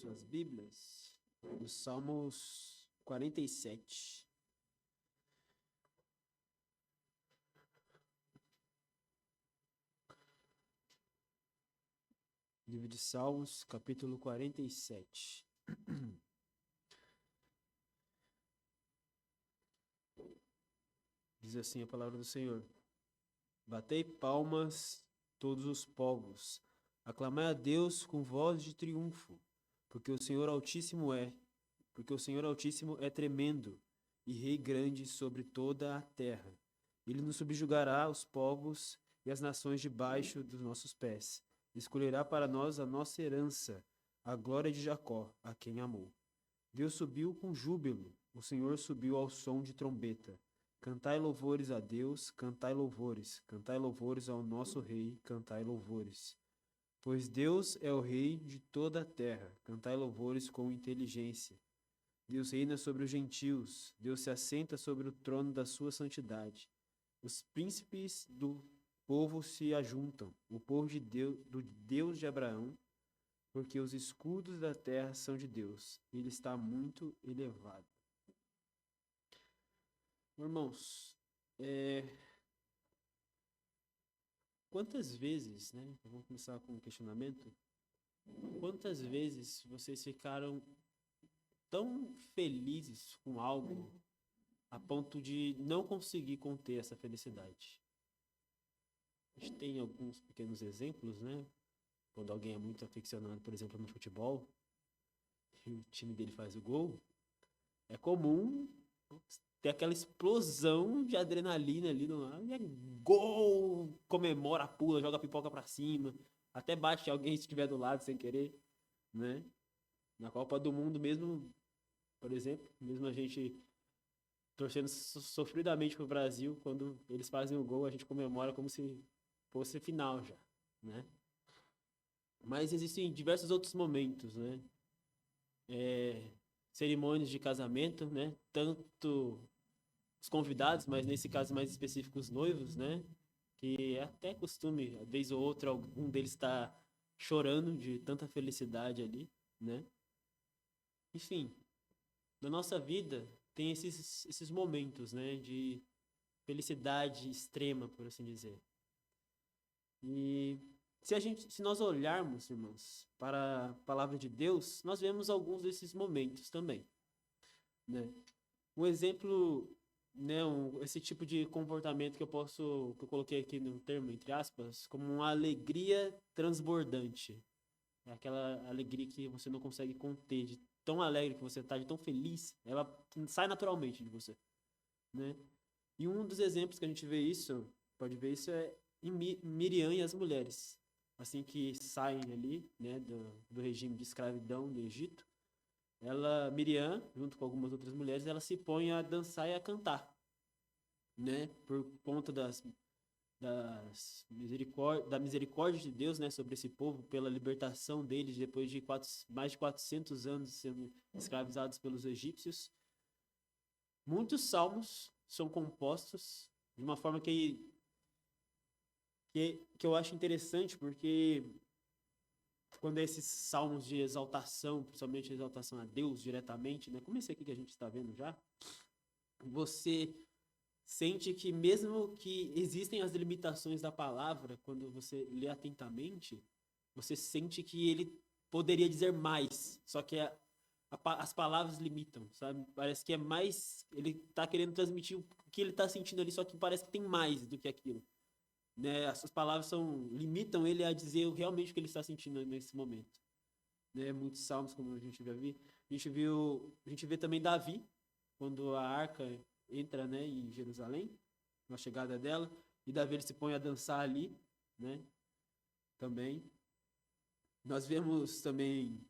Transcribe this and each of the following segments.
suas Bíblias no Salmos 47. Livro de Salmos, capítulo 47. Diz assim a palavra do Senhor: Batei palmas, todos os povos, aclamai a Deus com voz de triunfo, porque o Senhor Altíssimo é tremendo e Rei grande sobre toda a terra. Ele nos subjugará os povos e as nações debaixo dos nossos pés. Escolherá para nós a nossa herança, a glória de Jacó, a quem amou. Deus subiu com júbilo, o Senhor subiu ao som de trombeta. Cantai louvores a Deus, cantai louvores ao nosso Rei, cantai louvores. Pois Deus é o Rei de toda a terra, cantai louvores com inteligência. Deus reina sobre os gentios, Deus se assenta sobre o trono da sua santidade. Os príncipes do povo se ajuntam, o povo de Deus, do Deus de Abraão, porque os escudos da terra são de Deus, ele está muito elevado. Irmãos, quantas vezes, né? Vamos começar com um questionamento. Quantas vezes vocês ficaram tão felizes com algo a ponto de não conseguir conter essa felicidade? A gente tem alguns pequenos exemplos, né? Quando alguém é muito aficionado, por exemplo, no futebol, e o time dele faz o gol, é comum ter aquela explosão de adrenalina ali no ar, e é gol, comemora, pula, joga pipoca pra cima, até bate alguém se estiver do lado sem querer, né? Na Copa do Mundo mesmo, por exemplo, mesmo a gente torcendo sofridamente pro Brasil, quando eles fazem o gol, a gente comemora como se fosse final já, né? Mas existem diversos outros momentos, né? Cerimônias de casamento, né? Tanto os convidados, mas nesse caso mais específico os noivos, né? Que é até costume, uma vez ou outra, algum deles está chorando de tanta felicidade ali, né? Enfim, na nossa vida tem esses momentos, né? De felicidade extrema, por assim dizer. E se nós olharmos, irmãos, para a palavra de Deus, nós vemos alguns desses momentos também, né? Um exemplo, né, esse tipo de comportamento que eu coloquei aqui no termo, entre aspas, como uma alegria transbordante. É aquela alegria que você não consegue conter, de tão alegre que você está, de tão feliz, ela sai naturalmente de você, né? E um dos exemplos que a gente vê isso, pode ver isso, é em Miriam e as mulheres. Assim que saem ali, né, do regime de escravidão do Egito, Miriam, junto com algumas outras mulheres, ela se põe a dançar e a cantar, né, por conta da misericórdia de Deus, né, sobre esse povo, pela libertação deles depois de mais de 400 anos sendo escravizados pelos egípcios. Muitos salmos são compostos de uma forma que eu acho interessante, porque quando esses salmos de exaltação, principalmente exaltação a Deus diretamente, né, como esse aqui que a gente está vendo já, você sente que mesmo que existem as limitações da palavra, quando você lê atentamente, você sente que ele poderia dizer mais, só que as palavras limitam, sabe? Parece que é mais, ele tá querendo transmitir o que ele tá sentindo ali, só que parece que tem mais do que aquilo, né? Essas palavras limitam ele a dizer realmente o que ele está sentindo nesse momento, né? Muitos salmos, como a gente já viu, a gente vê também Davi, quando a arca entra, né, em Jerusalém, na chegada dela, e Davi ele se põe a dançar ali, né? Também nós vemos também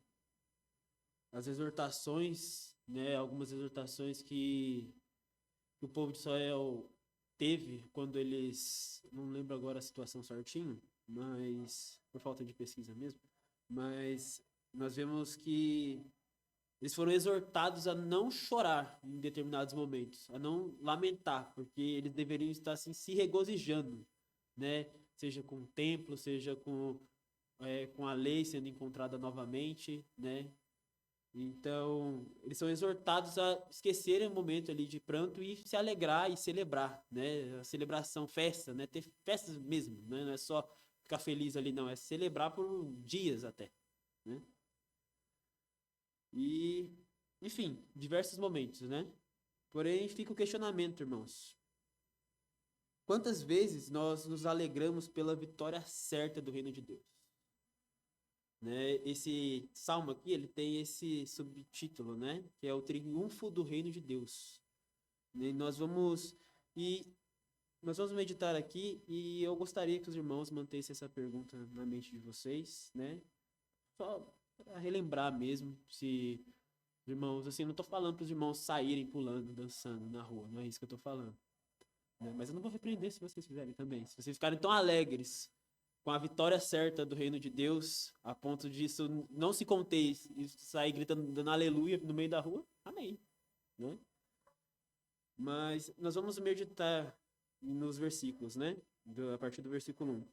as exortações, né, algumas exortações que o povo de Israel teve quando eles, não lembro agora a situação certinho, mas por falta de pesquisa mesmo, mas nós vemos que eles foram exortados a não chorar em determinados momentos, a não lamentar, porque eles deveriam estar assim, se regozijando, né? Seja com o templo, seja com a lei sendo encontrada novamente, né? Então, eles são exortados a esquecerem o momento ali de pranto e se alegrar e celebrar, né? A celebração, festa, né? Ter festas mesmo, né? Não é só ficar feliz ali, não. É celebrar por dias até, né? E, enfim, diversos momentos, né? Porém, fica o questionamento, irmãos. Quantas vezes nós nos alegramos pela vitória certa do reino de Deus? Né? Esse salmo aqui, ele tem esse subtítulo, né? Que é o triunfo do reino de Deus. E e nós vamos meditar aqui e eu gostaria que os irmãos mantessem essa pergunta na mente de vocês, né? Só para relembrar mesmo, se os irmãos, assim, eu não estou falando para os irmãos saírem pulando, dançando na rua, não é isso que eu estou falando, né? Mas eu não vou repreender se vocês fizerem também. Se vocês ficarem tão alegres com a vitória certa do reino de Deus, a ponto disso não se conter e sair gritando, dando aleluia no meio da rua, amém, né? Mas nós vamos meditar nos versículos, né? A partir do versículo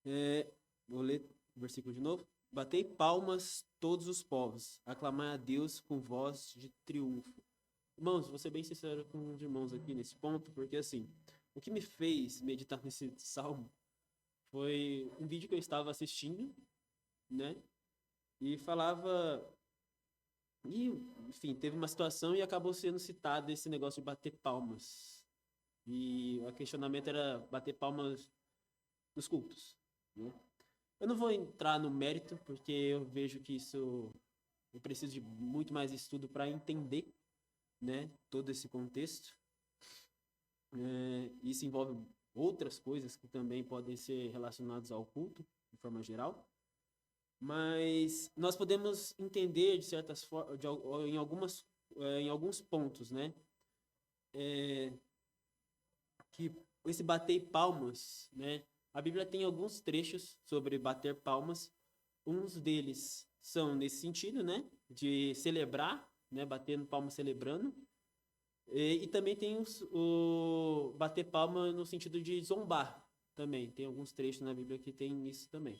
1. Vou ler o versículo de novo. Batei palmas todos os povos, aclamai a Deus com voz de triunfo. Irmãos, vou ser bem sincero com os irmãos aqui nesse ponto, porque assim, o que me fez meditar nesse salmo foi um vídeo que eu estava assistindo, né? E falava. E, enfim, teve uma situação e acabou sendo citado esse negócio de bater palmas. E o questionamento era bater palmas nos cultos, né? Eu não vou entrar no mérito, porque eu vejo que isso eu preciso de muito mais estudo para entender, né, todo esse contexto. Isso envolve outras coisas que também podem ser relacionadas ao culto, de forma geral. Mas nós podemos entender de certas formas, em alguns pontos, né, que esse bater palmas, né, a Bíblia tem alguns trechos sobre bater palmas. Uns deles são nesse sentido, né, de celebrar, né, batendo palma celebrando. E também tem o bater palma no sentido de zombar também. Tem alguns trechos na Bíblia que tem isso também.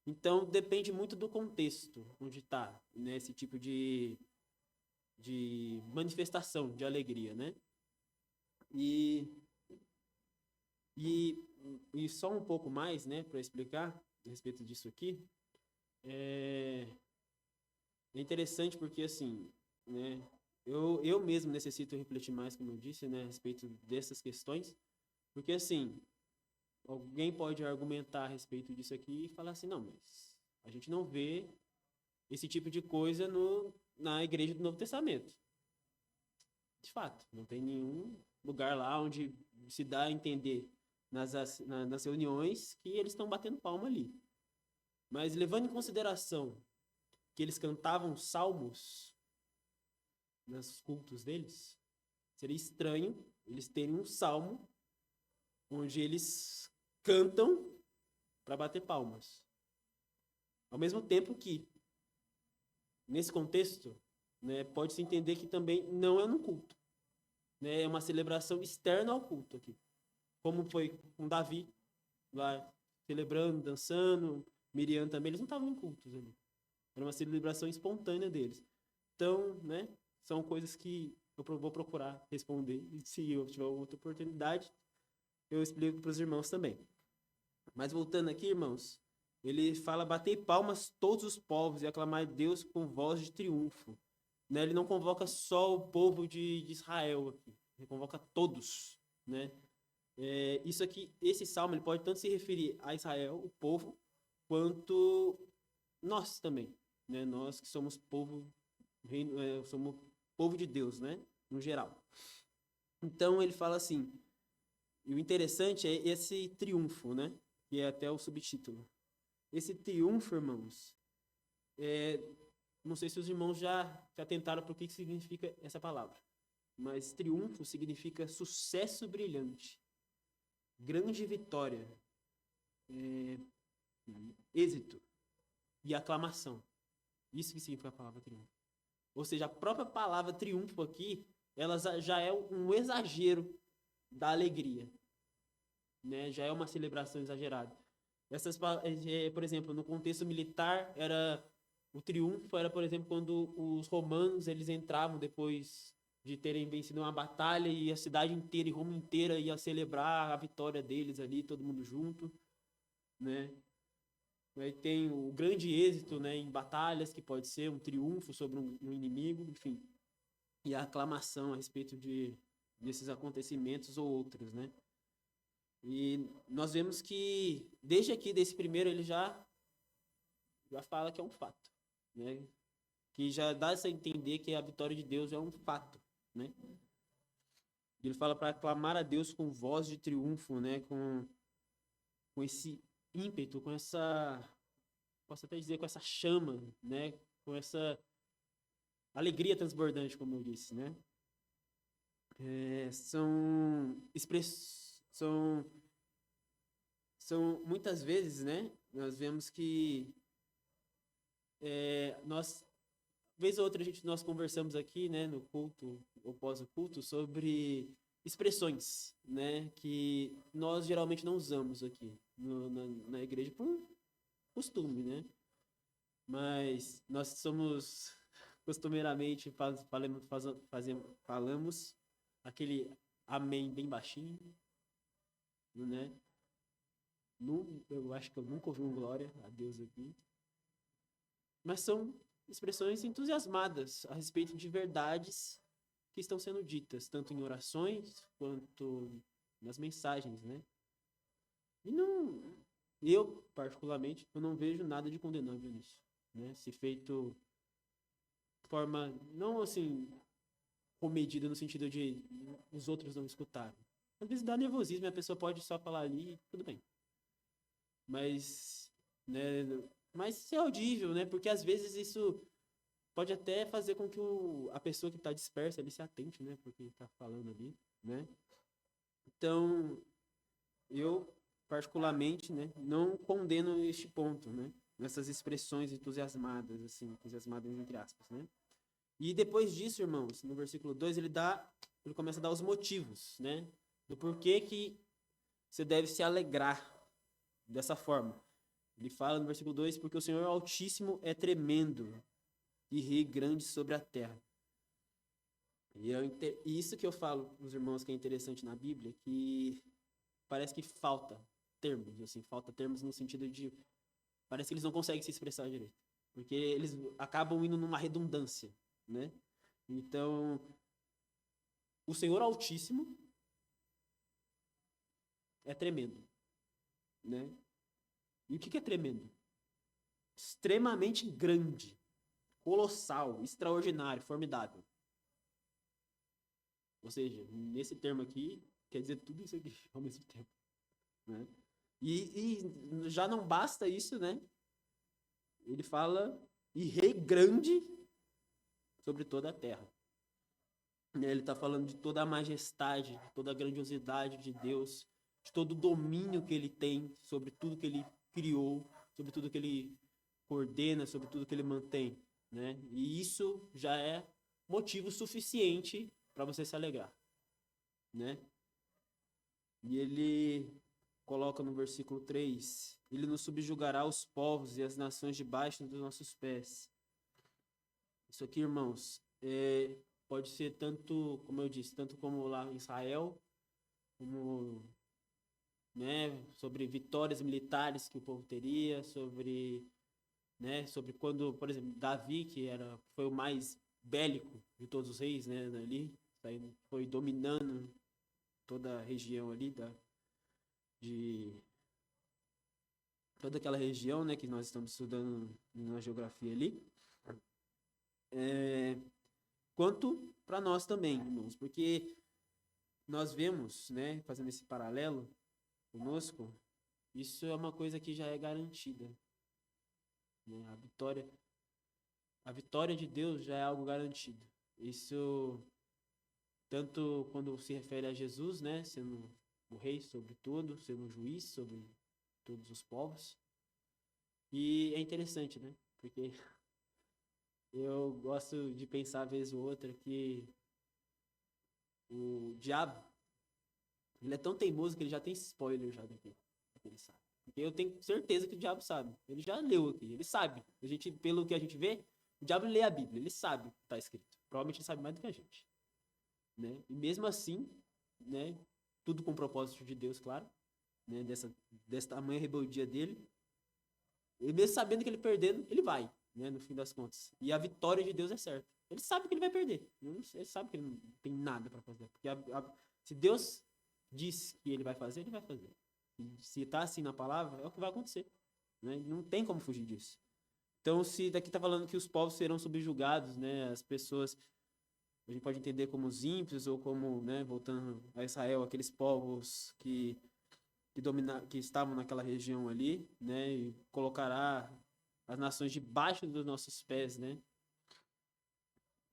Então, depende muito do contexto onde está, né, esse tipo de manifestação de alegria, né? E, e, e só um pouco mais, né, para explicar a respeito disso aqui, é, é interessante porque, assim, né, eu mesmo necessito refletir mais, como eu disse, né, a respeito dessas questões, porque, assim, alguém pode argumentar a respeito disso aqui e falar assim, não, mas a gente não vê esse tipo de coisa na igreja do Novo Testamento. De fato, não tem nenhum lugar lá onde se dá a entender nas reuniões que eles estão batendo palma ali. Mas levando em consideração que eles cantavam salmos nos cultos deles, seria estranho eles terem um salmo onde eles cantam para bater palmas. Ao mesmo tempo que, nesse contexto, né, pode-se entender que também não é no culto. Né, é uma celebração externa ao culto aqui. Como foi com Davi, lá celebrando, dançando, Miriam também, eles não estavam em cultos ali. Era uma celebração espontânea deles. Então, né, são coisas que eu vou procurar responder. E se eu tiver outra oportunidade, eu explico para os irmãos também. Mas voltando aqui, irmãos, ele fala: batei palmas todos os povos e aclamai Deus com voz de triunfo. Né? Ele não convoca só o povo de Israel aqui, ele convoca todos, né? Isso aqui, esse salmo, ele pode tanto se referir a Israel, o povo, quanto nós também, né? Nós que somos povo, somos povo de Deus, né? No geral. Então ele fala assim, e o interessante é esse triunfo, né? Que é até o subtítulo. Esse triunfo, irmãos, não sei se os irmãos já tentaram para o que significa essa palavra, mas triunfo significa sucesso brilhante, grande vitória, êxito e aclamação. Isso que significa a palavra triunfo. Ou seja, a própria palavra triunfo aqui, ela já é um exagero da alegria, né? Já é uma celebração exagerada. Por exemplo, no contexto militar, era O triunfo era, por exemplo, quando os romanos eles entravam depois de terem vencido uma batalha e a cidade inteira e Roma inteira ia celebrar a vitória deles ali, todo mundo junto, né? Aí tem o grande êxito, né, em batalhas, que pode ser um triunfo sobre um inimigo, enfim, e a aclamação a respeito desses acontecimentos ou outros, né? E nós vemos que desde aqui desse primeiro ele já fala que é um fato, né? Que já dá a entender que a vitória de Deus é um fato, né? Ele fala para aclamar a Deus com voz de triunfo, né? Com esse ímpeto, com essa, posso até dizer, com essa chama, né? Com essa alegria transbordante, como eu disse, né? São muitas vezes, né? Nós vemos que nós vez ou outra nós conversamos aqui, né, no culto ou pós o culto, sobre expressões, né, que nós geralmente não usamos aqui na igreja por costume, né? Mas nós somos costumeiramente falamos aquele amém bem baixinho, né? Eu acho que eu nunca ouvi um glória a Deus aqui. Mas são expressões entusiasmadas a respeito de verdades que estão sendo ditas, tanto em orações quanto nas mensagens, né? E não, eu, particularmente, eu não vejo nada de condenável nisso, né? Se feito de forma, não assim, comedida no sentido de os outros não escutarem. Às vezes dá nervosismo e a pessoa pode só falar ali, tudo bem. Mas, né, mas ser audível, né? Porque às vezes isso pode até fazer com que a pessoa que está dispersa ali se atente, né? Porque está falando ali, né? Então, eu particularmente, né, não condeno este ponto, né? Nessas expressões entusiasmadas, assim, entusiasmadas entre aspas, né? E depois disso, irmãos, no versículo 2, ele começa a dar os motivos, né? Do porquê que você deve se alegrar dessa forma. Ele fala no versículo 2, porque o Senhor Altíssimo é tremendo e rei grande sobre a terra. E isso que eu falo para os irmãos que é interessante na Bíblia, que parece que falta termos, assim, falta termos no sentido de parece que eles não conseguem se expressar direito, porque eles acabam indo numa redundância, né? Então, o Senhor Altíssimo é tremendo, né? E o que é tremendo? Extremamente grande, colossal, extraordinário, formidável. Ou seja, nesse termo aqui, quer dizer tudo isso aqui ao mesmo tempo, né? E já não basta isso, né? Ele fala, e rei grande sobre toda a terra. Ele está falando de toda a majestade, de toda a grandiosidade de Deus, de todo o domínio que ele tem sobre tudo que ele criou, sobre tudo que ele coordena, sobre tudo que ele mantém, né? E isso já é motivo suficiente para você se alegrar, né? E ele coloca no versículo 3, ele nos subjugará os povos e as nações debaixo dos nossos pés. Isso aqui, irmãos, pode ser tanto, como eu disse, tanto como lá em Israel, como, né, sobre vitórias militares que o povo teria, sobre, né, sobre quando, por exemplo, Davi, foi o mais bélico de todos os reis, né, ali, foi dominando toda a região ali de toda aquela região, né, que nós estamos estudando na geografia ali, quanto para nós também, irmãos, porque nós vemos, né, fazendo esse paralelo conosco, isso é uma coisa que já é garantida, né? A vitória de Deus já é algo garantido. Isso tanto quando se refere a Jesus, né, sendo o rei sobre tudo, sendo o juiz sobre todos os povos. E é interessante, né? Porque eu gosto de pensar vez ou outra que o diabo, ele é tão teimoso que ele já tem spoiler já daqui, ele sabe. Porque eu tenho certeza que o diabo sabe. Ele já leu aqui, ele sabe. A gente, pelo que a gente vê, o diabo lê a Bíblia, ele sabe o que está escrito. Provavelmente ele sabe mais do que a gente, né? E mesmo assim, né, tudo com o propósito de Deus, claro, né, dessa tamanha rebeldia dele, e mesmo sabendo que ele perdendo, ele vai, né, no fim das contas. E a vitória de Deus é certa. Ele sabe que ele vai perder. Ele sabe que ele não tem nada para fazer. Porque se Deus diz que ele vai fazer, ele vai fazer. E se está assim na palavra, é o que vai acontecer. Né? Não tem como fugir disso. Então, se daqui está falando que os povos serão subjugados, né, as pessoas, a gente pode entender como os ímpios ou como, né, voltando a Israel, aqueles povos que estavam naquela região ali, né, e colocará as nações debaixo dos nossos pés, né,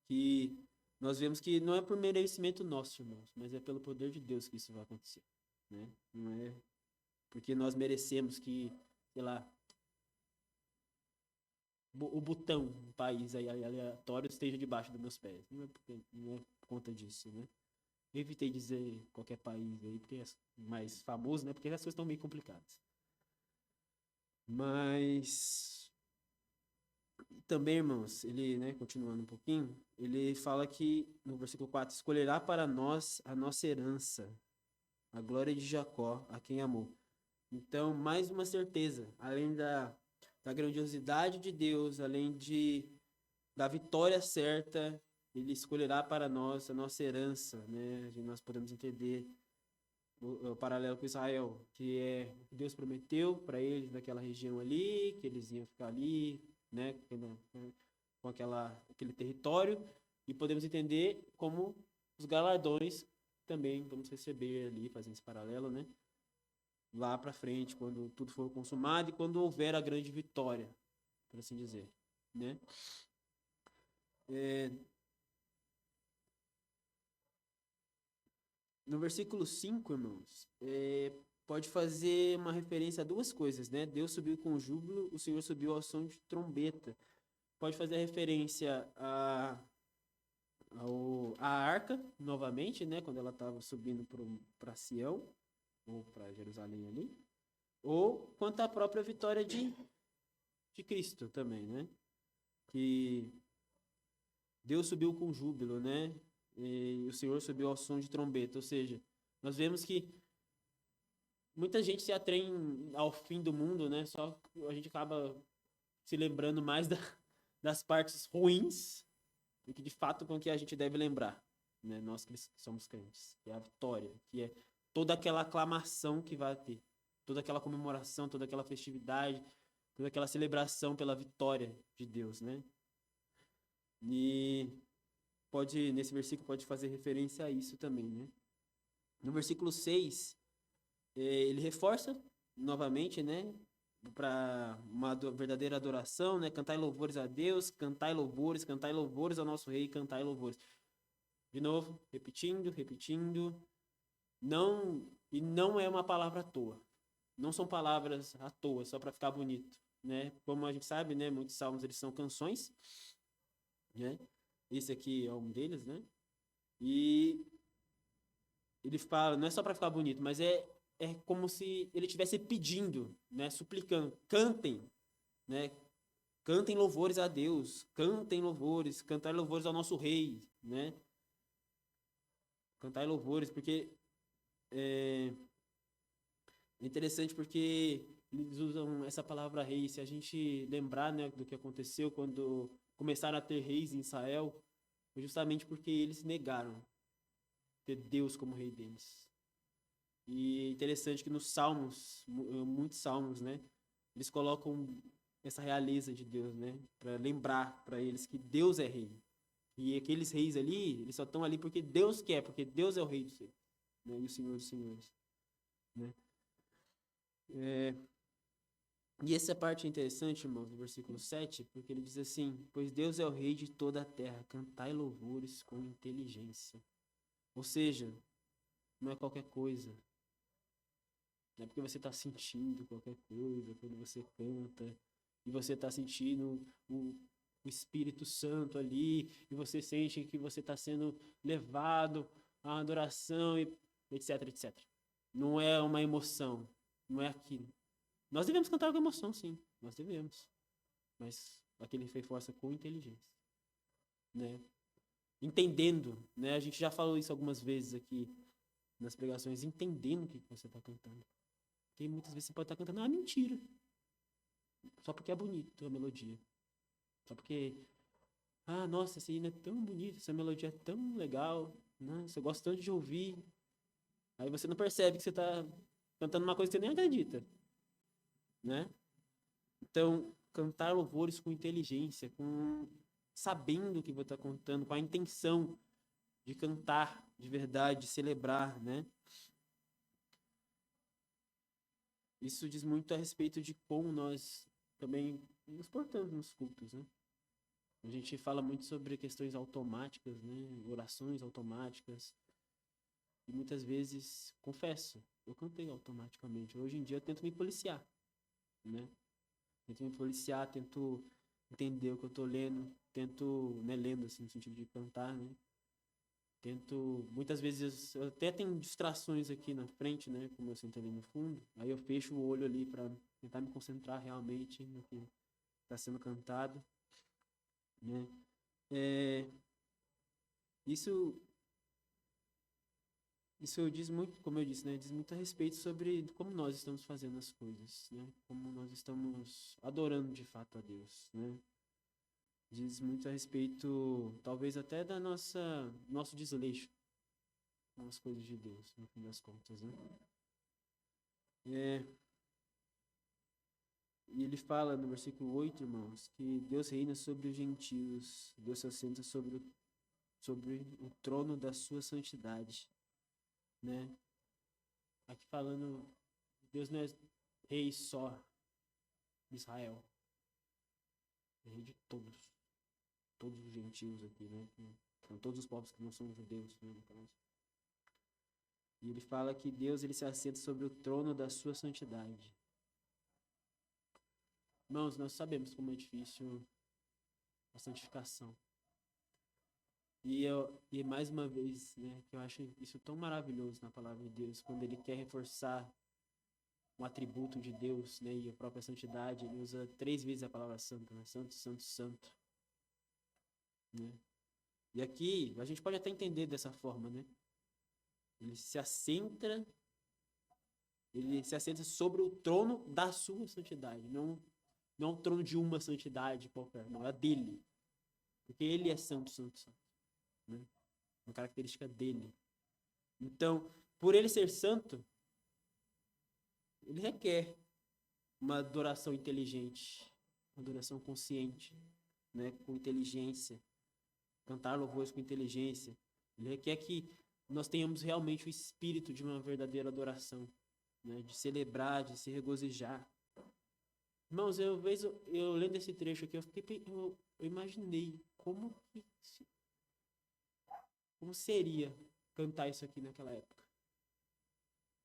que nós vemos que não é por merecimento nosso, irmãos, mas é pelo poder de Deus que isso vai acontecer, né, não é porque nós merecemos que, sei lá, o Butão, um país aí aleatório, esteja debaixo dos meus pés, não é por conta disso, né. Eu evitei dizer qualquer país aí, porque é mais famoso, né? Porque as coisas estão meio complicadas. Mas também, irmãos, ele, né, continuando um pouquinho, ele fala que no versículo 4, escolherá para nós a nossa herança, a glória de Jacó, a quem amou. Então, mais uma certeza, além da grandiosidade de Deus, da vitória certa, ele escolherá para nós a nossa herança, né? Nós podemos entender o paralelo com Israel, que é Deus prometeu para eles naquela região ali, que eles iam ficar ali, né, com aquele território, e podemos entender como os galardões também vamos receber ali, fazendo esse paralelo, né, lá para frente, quando tudo for consumado e quando houver a grande vitória, por assim dizer, né. No versículo 5, irmãos, pode fazer uma referência a duas coisas, né? Deus subiu com júbilo, o Senhor subiu ao som de trombeta. Pode fazer referência à arca, novamente, né? Quando ela estava subindo para Sião, ou para Jerusalém ali. Ou quanto à própria vitória de Cristo também, né? Que Deus subiu com júbilo, né? E o Senhor subiu ao som de trombeta. Ou seja, nós vemos que muita gente se atrém ao fim do mundo, né? Só a gente acaba se lembrando mais das partes ruins do que de fato com que a gente deve lembrar, né? Nós que somos crentes, que é a vitória, que é toda aquela aclamação que vai ter, toda aquela comemoração, toda aquela festividade, toda aquela celebração pela vitória de Deus, né? E nesse versículo pode fazer referência a isso também, né? No versículo 6, ele reforça novamente, né, para uma verdadeira adoração, né, cantai louvores a Deus, cantai louvores ao nosso rei, cantai louvores. De novo, repetindo, não é uma palavra à toa. Não são palavras à toa, só para ficar bonito, né? Como a gente sabe, né, muitos salmos eles são canções, né? Esse aqui é um deles, né? E ele fala, não é só para ficar bonito, mas é como se ele estivesse pedindo, né, suplicando, cantem, né, cantem louvores a Deus, cantem louvores, cantar louvores ao nosso rei, né, cantar louvores, porque é interessante porque eles usam essa palavra rei, se a gente lembrar, né, do que aconteceu quando começaram a ter reis em Israel, foi justamente porque eles negaram ter Deus como rei deles. E interessante que nos Salmos, muitos Salmos, né, eles colocam essa realeza de Deus, né, para lembrar para eles que Deus é rei. E aqueles reis ali, eles só estão ali porque Deus quer, porque Deus é o rei dos reis, né, e o Senhor dos senhores, né. E essa parte é interessante, irmãos, no versículo 7, porque ele diz assim: pois Deus é o rei de toda a terra, cantai louvores com inteligência. Ou seja, não é qualquer coisa. Não é porque você está sentindo qualquer coisa, quando você canta, e você está sentindo o Espírito Santo ali, e você sente que você está sendo levado à adoração, e etc, etc. Não é uma emoção, não é aquilo. Nós devemos cantar com emoção, sim. Nós devemos. Mas aquele reforça com inteligência, né? Entendendo, né? A gente já falou isso algumas vezes aqui nas pregações, entendendo o que você está cantando. Porque muitas vezes você pode estar cantando uma mentira. Só porque é bonito a melodia. Só porque, nossa, esse hino é tão bonito, essa melodia é tão legal, nossa, eu gosto tanto de ouvir. Aí você não percebe que você está cantando uma coisa que você nem acredita, né? Então, cantar louvores com inteligência, com sabendo o que você está contando, com a intenção de cantar de verdade, de celebrar, né? Isso diz muito a respeito de como nós também nos portamos nos cultos, né? A gente fala muito sobre questões automáticas, né? Orações automáticas. E muitas vezes, confesso, eu cantei automaticamente. Hoje em dia eu tento me policiar, né? Tento me policiar, tento entender o que eu tô lendo, tento, né, lendo assim, no sentido de cantar, né? Tento, muitas vezes, eu até tenho distrações aqui na frente, né? Como eu sento ali no fundo, aí eu fecho o olho ali para tentar me concentrar realmente no que está sendo cantado, né? É, isso, isso diz muito, como eu disse, né? Diz muito a respeito sobre como nós estamos fazendo as coisas, né? Como nós estamos adorando de fato a Deus, né? Diz muito a respeito, talvez até da nosso desleixo com as coisas de Deus, no fim das contas, né? É, e ele fala no versículo 8, irmãos, que Deus reina sobre os gentios, Deus se assenta sobre o trono da sua santidade, né? Aqui falando, Deus não é rei só de Israel, é rei de todos os gentios aqui, né? São todos os povos que não são judeus, né, no caso. E ele fala que Deus ele se assenta sobre o trono da sua santidade. Irmãos, nós sabemos como é difícil a santificação. E mais uma vez, né, que eu acho isso tão maravilhoso na palavra de Deus, quando ele quer reforçar um atributo de Deus, né, e a própria santidade, ele usa 3 vezes a palavra santo, né? Santo, santo, santo, né? E aqui a gente pode até entender dessa forma, né? Ele se assenta, ele se assenta sobre o trono da sua santidade, não o trono de uma santidade qualquer, não, é dele. Porque ele é santo, santo, santo, né? Uma característica dele. Então, por ele ser santo, ele requer uma adoração inteligente, uma adoração consciente, né? Com inteligência. Cantar louvores com inteligência. Ele requer que nós tenhamos realmente o espírito de uma verdadeira adoração, né? De celebrar, de se regozijar. Irmãos, eu lendo esse trecho aqui, eu imaginei como seria cantar isso aqui naquela época,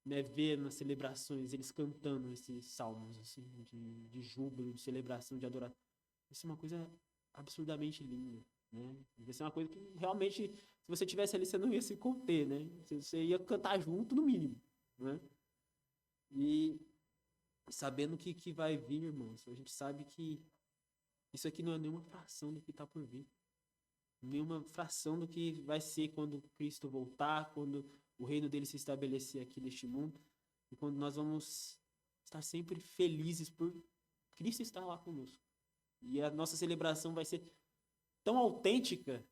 né? Ver nas celebrações eles cantando esses salmos assim de júbilo, de celebração, de adoração. Isso é uma coisa absurdamente linda, né? Isso é uma coisa que realmente, se você tivesse ali, você não ia se conter, né? Você ia cantar junto no mínimo, né? E sabendo que vai vir, irmãos, a gente sabe que isso aqui não é nenhuma fração do que está por vir. Nenhuma fração do que vai ser quando Cristo voltar, quando o reino dele se estabelecer aqui neste mundo, e quando nós vamos estar sempre felizes por Cristo estar lá conosco. E a nossa celebração vai ser tão autêntica,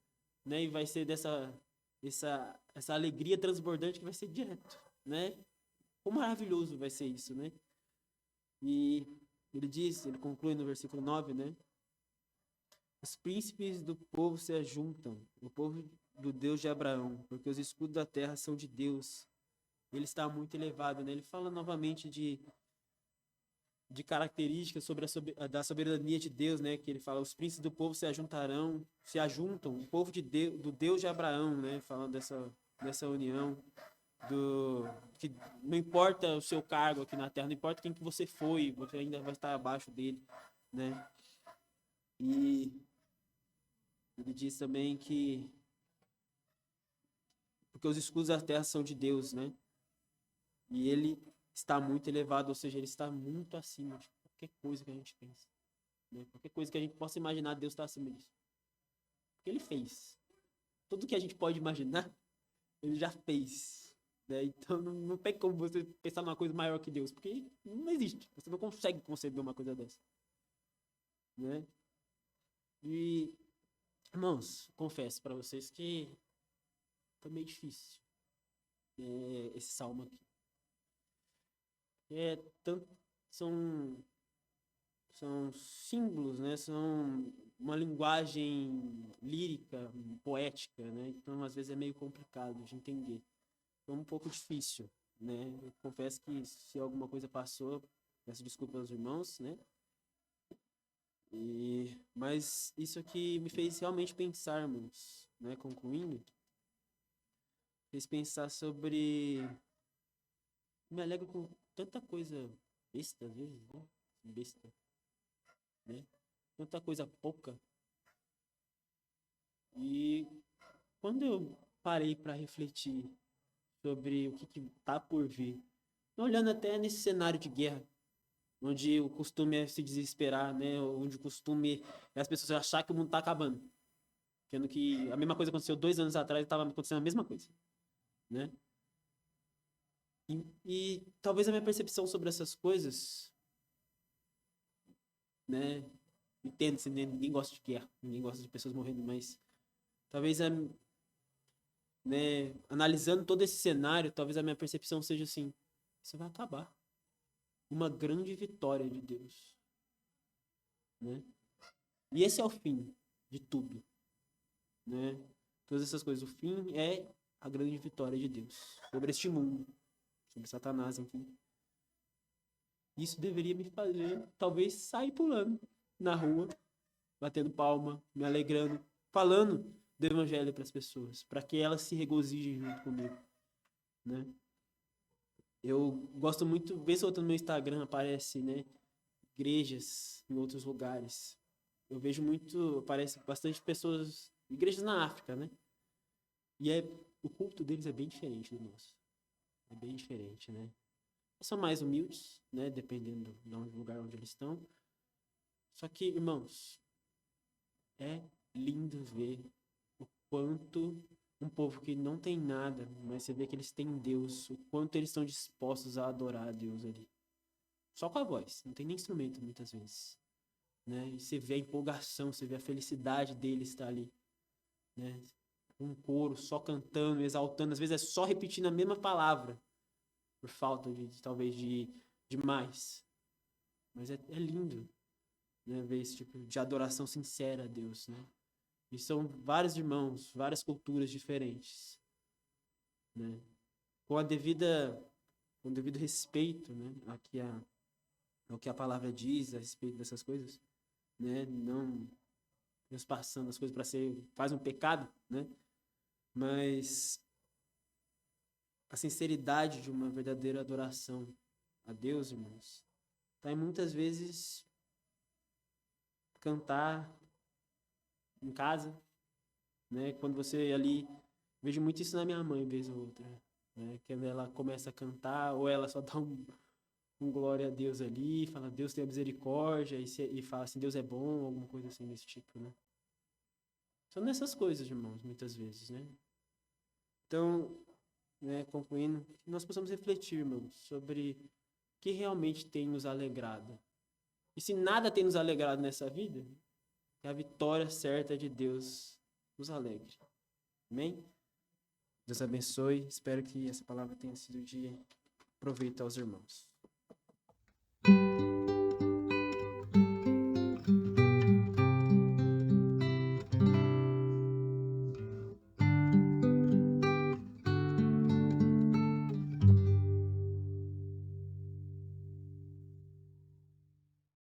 né? E vai ser essa alegria transbordante que vai ser direto, né? Quão maravilhoso vai ser isso, né? E ele conclui no versículo 9, né? Os príncipes do povo se ajuntam, o povo do Deus de Abraão, porque os escudos da terra são de Deus. Ele está muito elevado, né? Ele fala novamente de características da soberania de Deus, né? Que ele fala, os príncipes do povo se ajuntam, o povo do Deus de Abraão, né? Falando dessa união, que não importa o seu cargo aqui na terra, não importa quem que você foi, você ainda vai estar abaixo dele, né? E ele diz também que porque os escudos da terra são de Deus, né? E ele está muito elevado, ou seja, ele está muito acima de qualquer coisa que a gente pensa. Né? Qualquer coisa que a gente possa imaginar, Deus está acima disso. Porque ele fez. Tudo que a gente pode imaginar, ele já fez. Né? Então não tem como você pensar numa coisa maior que Deus, porque não existe. Você não consegue conceber uma coisa dessa. Né? E, irmãos, confesso para vocês que foi meio difícil esse salmo aqui. São símbolos, né? São uma linguagem lírica, poética, né? Então, às vezes, é meio complicado de entender. Foi um pouco difícil, né? Eu confesso que se alguma coisa passou, peço desculpa aos irmãos, né? Mas isso aqui me fez realmente pensar, irmãos, né? Concluindo, fez pensar sobre... Me alegro com tanta coisa besta, às vezes, né? Besta, né? Tanta coisa pouca. E quando eu parei para refletir sobre o que tá por vir, olhando até nesse cenário de guerra, onde o costume é se desesperar, né? Onde o costume é as pessoas achar que o mundo tá acabando. Sendo que a mesma coisa aconteceu 2 anos atrás e estava acontecendo a mesma coisa, né? E talvez a minha percepção sobre essas coisas, né? Entendo-se, ninguém gosta de guerra, ninguém gosta de pessoas morrendo, mas talvez, né, analisando todo esse cenário, talvez a minha percepção seja assim: isso vai acabar. Uma grande vitória de Deus, né? E esse é o fim de tudo, né? Todas essas coisas. O fim é a grande vitória de Deus sobre este mundo, sobre Satanás, enfim. Isso deveria me fazer, talvez, sair pulando na rua, batendo palma, me alegrando, falando do evangelho para as pessoas, para que elas se regozijem junto comigo, né? Eu gosto muito, vez ou outra no meu Instagram aparece, né, igrejas em outros lugares. Eu vejo muito, aparece bastante pessoas, igrejas na África, né? E o culto deles é bem diferente do nosso. É bem diferente, né? São mais humildes, né, dependendo do lugar onde eles estão. Só que, irmãos, é lindo ver o quanto um povo que não tem nada, mas você vê que eles têm Deus, o quanto eles estão dispostos a adorar a Deus ali. Só com a voz, não tem nem instrumento muitas vezes, né? E você vê a empolgação, você vê a felicidade deles estar ali, né? Um coro só cantando, exaltando, às vezes é só repetindo a mesma palavra, por falta talvez de mais. Mas é lindo, né, ver esse tipo de adoração sincera a Deus, né? E são vários irmãos, várias culturas diferentes, né? Com com o devido respeito, né? Ao que a palavra diz a respeito dessas coisas, né? Não nos passando as coisas para ser faz um pecado, né? Mas a sinceridade de uma verdadeira adoração a Deus, irmãos, tá em muitas vezes cantar em casa, né? Quando você ali, vejo muito isso na minha mãe, vez ou outra, né? Quando ela começa a cantar, ou ela só dá um glória a Deus ali, fala Deus tem a misericórdia, e fala assim, Deus é bom, alguma coisa assim desse tipo, né? São nessas coisas, irmãos, muitas vezes, né? Então, né, concluindo, que nós possamos refletir, irmãos, sobre o que realmente tem nos alegrado. E se nada tem nos alegrado nessa vida, que a vitória certa de Deus nos alegre. Amém? Deus abençoe. Espero que essa palavra tenha sido de proveito aos irmãos.